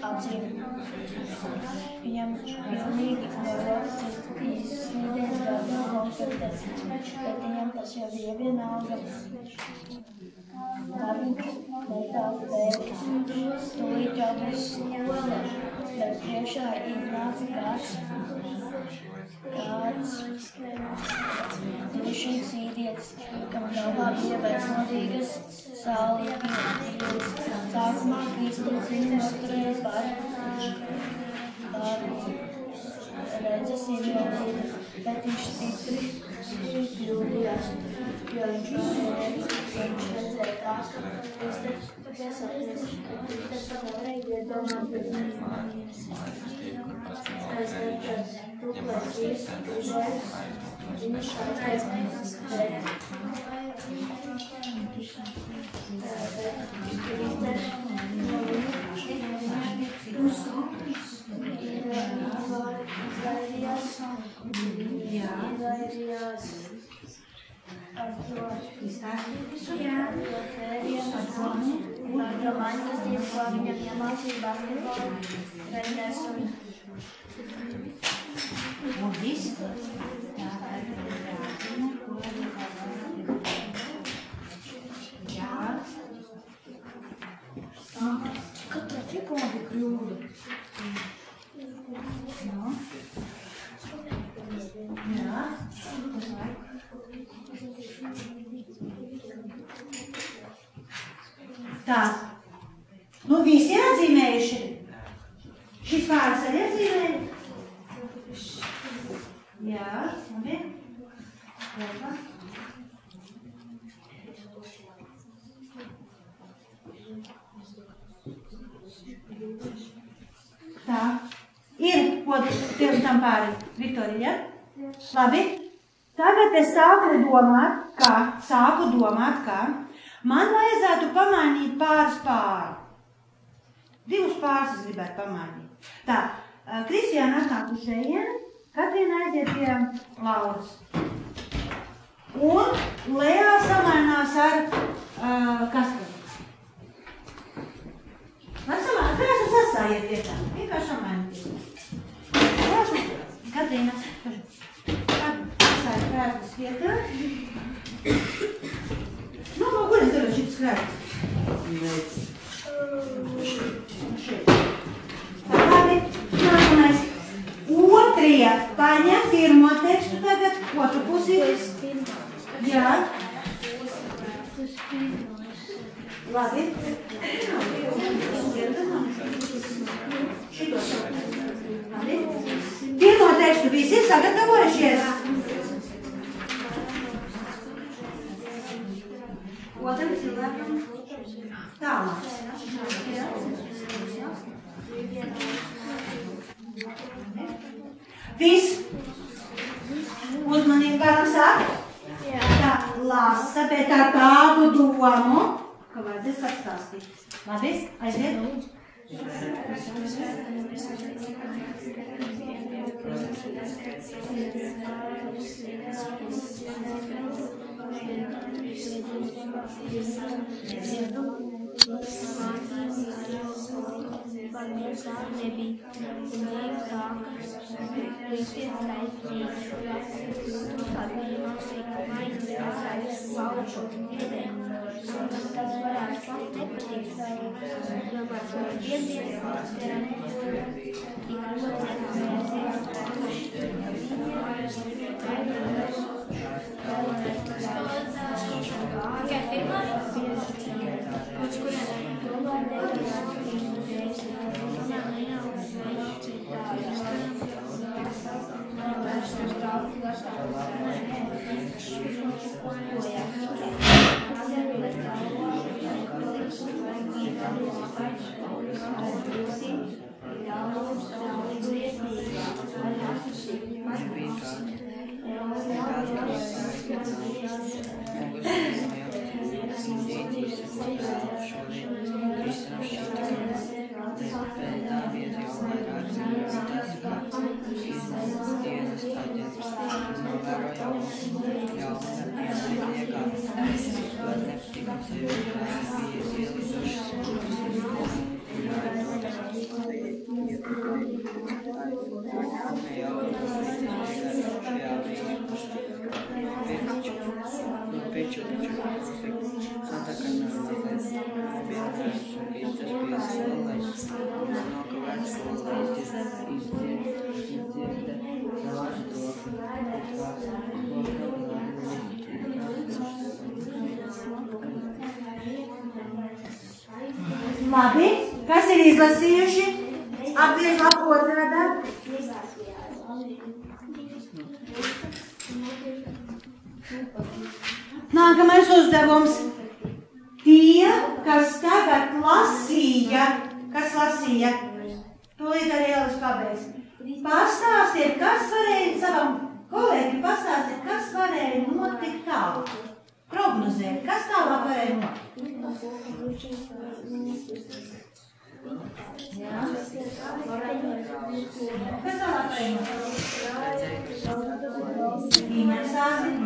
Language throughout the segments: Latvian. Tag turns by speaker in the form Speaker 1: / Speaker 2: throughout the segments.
Speaker 1: atzina. Viņam pilnīgi no rokas izslīdēs gada kompetences, bet viņam tas jau bija vienalga. Kā viņš metās bēgas, tūlīt jau būs skola, bet priekšā iznāca kāds dušīgs īdietis, kam galvā bija vecmodīgas saules pieejas. Sākumā Kristus viņu noturēja par redzes invalīdu, bet viņš stipri kļūdījās, jo viņš redzēja tās, Kristus piesakties, Kristus pat nevarēja iedomāt pēc viņas. Kas redzēs, tūklēs vīrs, uzvairs, viņš aiztais
Speaker 2: Tā, nu visi ir atzīmējuši. Šis vārds arī atzīmēja? Jā, labi. Tā, ir, ko tev tam pāri, Viktorija? Labi, tagad es sāku domāt, kā man vajadzētu pamainīt pāris pāri. Divus pāris es gribētu pamainīt. Tā, Kristiāna atnāk uz šejieni, Katrīna aiziet pie Lauras. Un Lejā samainās ar Kasparu. Var samaināt, krēslas sasājiet vietā. Vienkārši samainīt. Katrīna, sasājiet krēslas vietā. Nu, no kuras darot šitas krēslas? Šeit. Tā labi, nākamais. Otrie paņem pirmo tekstu tagad, otru pusi. Jā. Labi. Labi. Pirmo tekstu visi sagatavojušies. Otram cilvēkam tālāk. Viss. Uzmanīgi varam sākt. Tā lasa, bet ar tādu domu, ka vajadzēs atstāstīt. Labi, aiziet. Labi, kas ir izlasījuši? Apgriež lapu otrā daļa. Nākamais uzdevums. Tie, kas tagad lasīja, tūlīt arī Elis pabeidz. Pastāstiet, kas varēja savam kolēģim pastāstiet, kas varēja notikt tālāk. Prognozēt, kas tālāk varēja notikt? Jā. Kas tālāk varēja notikt? Interesanti.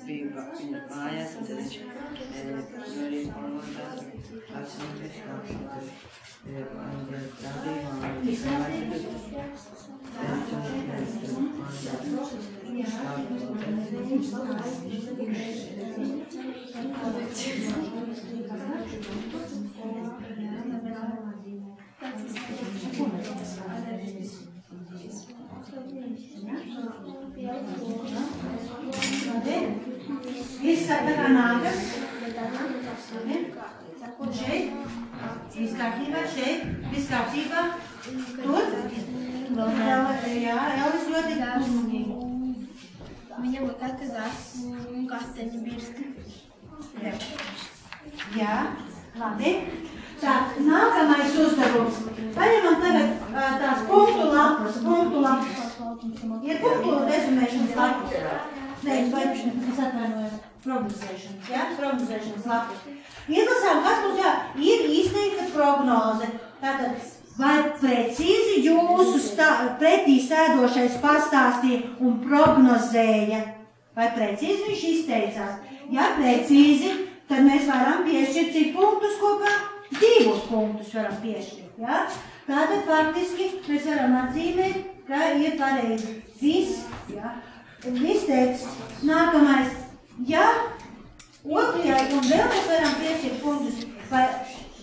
Speaker 3: Bija viņa mājās, un tad viņš arī pārvaldās
Speaker 2: Viss tā kā nākas. Un šeit. Viss kārtībā, šeit. Viss kārtībā. Tur. Jā, Elis ļoti uzmanīgi.
Speaker 1: Viņam likās, ka kasteņi birsta.
Speaker 2: Jā, labi. Tā, nākamais uzdevums. Paņemam tagad tās punktu lapas. Ir punktu rezumēšanas lapas. Nē, es atvainoju prognozēšanas, jā? Prognozēšanas lapas. Izlasām, kas mums ir izteikta prognoze. Tātad, vai precīzi jūsu pretī sēdošais pastāstīja un prognozēja? Vai precīzi viņš izteicās? Ja precīzi, tad mēs varam piešķirt cik punktus kopā? 2 punktus varam piešķirt, jā? Tātad faktiski mēs varam atzīmēt, ka ir pareizi viss, jā? Viss teksts. Nākamais. Ja otrajai un vēl mēs varam piešķirt punktus, vai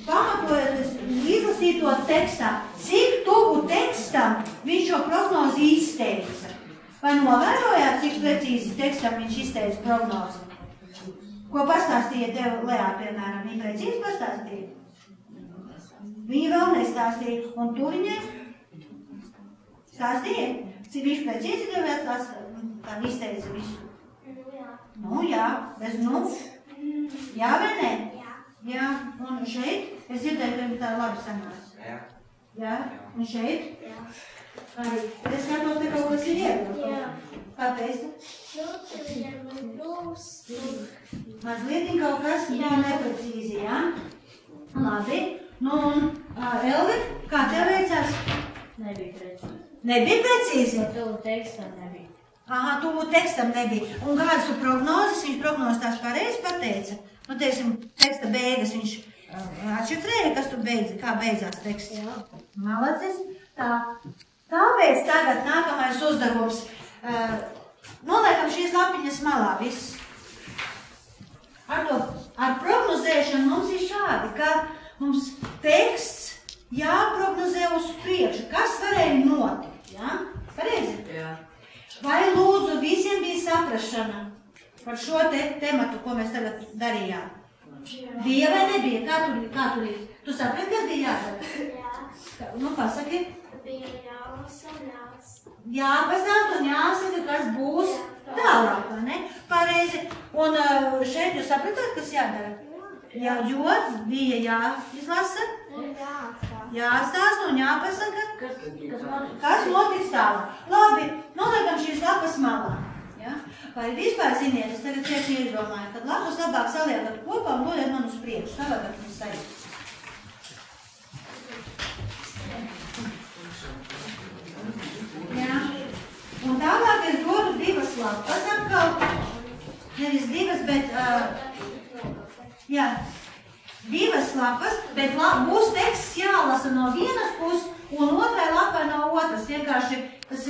Speaker 2: pamatojoties izlasīto tekstā, cik tuvu tekstam viņš šo prognozi izteica. Vai novērojāt, cik precīzi tekstam viņš izteica prognozi? Ko pastāstīja tev Lejā, piemēram? Viņa precīzi pastāstīja? Viņa vēl nestāstīja. Un tu viņai stāstīja? Cik viņš precīzi tev tā izteica visu? Nu, jā. Bez nu? Jā vai ne? Jā. Un šeit? Es dzirdēju, ka tā labi sanāca. Jā. Un šeit? Jā. Arī. Es skatos, te kaut kas ir iebilst. Jā. Kāpēc? Mazliet kaut kas bija neprecīzi, jā? Labi. Nu, un Elvi, kā tev veicās?
Speaker 1: Nebija precīzi.
Speaker 2: Nebija precīzi?
Speaker 1: Tuvu tekstam nebija.
Speaker 2: Aha, tuvu tekstam nebija. Un kādas tu prognozes? Viņš prognozes tās pareizi pateica. Nu, teiksim, teksta beigas viņš atšifrēja, kas tu beidzi, kā beidzās teksts.
Speaker 1: Jā.
Speaker 2: Malacis. Tā. Tāpēc tagad nākamais uzdevums. Noliekam šīs lapiņas malā viss. Ar prognozēšanu mums ir šādi, ka mums teksts jāprognozē uz priekšu. Kas varēja notikt, jā? Pareizi?
Speaker 3: Jā.
Speaker 2: Vai lūdzu visiem bija saprašana? par šo tematu, ko mēs tagad darījām? Bija vai nebija? Kā tur ir? Tu saprati, kas bija jādara? Jā. Nu, pasaki.
Speaker 4: Bija jālasa un jāsaka.
Speaker 2: Jāpastāst un jāsaka, kas būs tālāk, vai ne? Pareizi. Un šeit jūs sapratāt, kas jādara? Jā, jo bija jāizlasa, jāstāst un jāpasaka, kas notiks tālāk. Labi, noliekam šīs lapas malā. Ja? Vai vispār, ziniet, es tagad tieši iedomāju, kad lapas labāk saliekat kopā un dodiet man uz priekšu. Savādāk viņas sajūt. Ja? Un tālāk es dodu divas lapas atkal. Nevis divas, bet... jā, divas lapas, bet būs teksts jālasa no vienas puses un otrai lapai no otras. Vienkārši tas